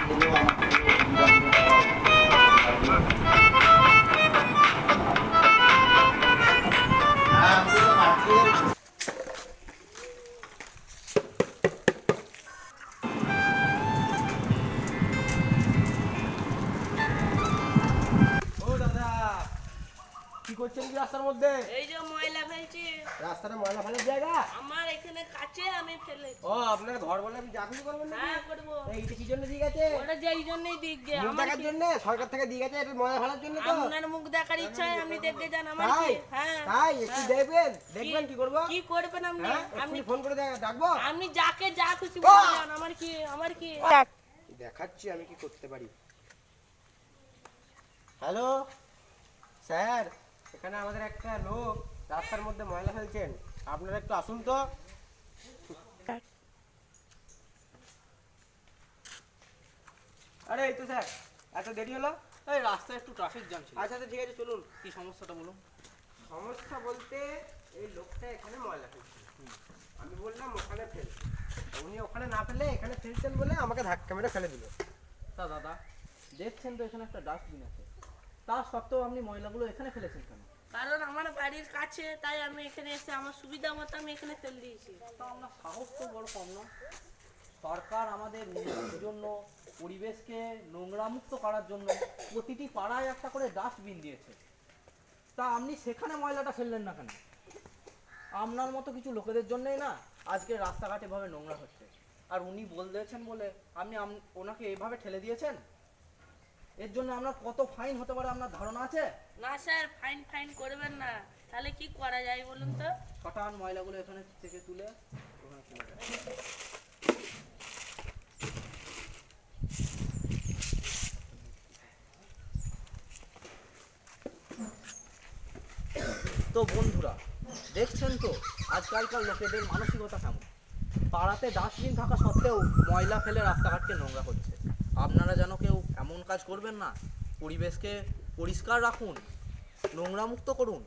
কি করছেন কি রাস্তার মধ্যে? এই যে ময়লা ফেলছি। রাস্তাটা ময়লা ফেলার জায়গা? আমার এখানে কাছে আমি ফেলেছি। ও আপনার ঘর বলে আপনি চাকরি করবেন নাকি? হ্যাঁ করব। এইটা কি জন্য দিয়ে গেছে? ওটা যেই জন্যই দিক গে মুখ আমার দেখার জন্য সরকার থেকে দিয়ে গেছে, এটা ময়লা ফেলার জন্য তো। আপনার মুখ দেখার ইচ্ছায় আপনি দেখতে যান আমার তাই? কি? হ্যাঁ তাই একটু দেখবেন, দেখবেন কি করব? কি করবেন আপনি? হ্যাঁ, আপনি ফোন করে ডাকবো? আপনি যাকে যা খুশি বলে যান, আমার কি? আমার কি? দেখাচ্ছি আমি কি করতে পারি। হ্যালো স্যার, এখানে আমাদের একটা লোক রাস্তার মধ্যে ময়লা ফেলছেন, আপনারা একটু আসুন তো। আরে এই তো স্যার, এত দেরি হলো? এই রাস্তায় একটু ট্রাফিক জ্যাম ছিল। আচ্ছা আচ্ছা ঠিক আছে, চলুন। কি সমস্যাটা বলুন। সমস্যা বলতে এই লোকটা এখানে ময়লা ফেলছে, আমি বললাম ওখানে ফেল, উনি ওখানে না ফেলে এখানে ফেলছেন বলে আমাকে ধাক্কা মেরে ফেলে দিল। তা দাদা দেখছেন তো এখানে একটা ডাস্টবিন আছে, তা সত্ত্বেও আপনি ময়লাগুলো এখানে ফেলেছেন কেন? কারণ আমার বাড়ির কাছে, তাই আমি এখানে এসে আমার সুবিধা মতো আমি এখানে ফেল দিয়েছি। তা আপনার সাহস তো বড় কম না। সরকার আমাদের উন্নতির জন্য, পরিবেশকে নোংরামুক্ত করার জন্য প্রতিটি পাড়ায় একটা করে ডাস্টবিন দিয়েছে, তা আপনি সেখানে ময়লাটা ফেললেন না কেন? আপনার মতো কিছু লোকেদের জন্যই না আজকে রাস্তাঘাট এভাবে নোংরা হচ্ছে। আর উনি বলতেছেন বলে আপনি ওনাকে এভাবে ঠেলে দিয়েছেন, এর জন্য আপনার কত ফাইন হতে পারে আপনার ধারণা আছে? না স্যার, ফাইন ফাইন করবেন না, তাহলে কি করা যায় বলুন তো? শটান ময়লাগুলো এখানে থেকে তুলে ওখানে ফেলে দেয়। তো বন্ধুরা দেখছেন তো আজকালকার লোকেদের মানসিকতা কেমন। পাড়াতে ডাস্টবিন থাকা সত্ত্বেও ময়লা ফেলে রাস্তাঘাটকে নোংরা করছে। আপনারা যেন কেউ এমন কাজ করবেন না। পরিবেশকে পরিষ্কার রাখুন, নোংরা মুক্ত করুন।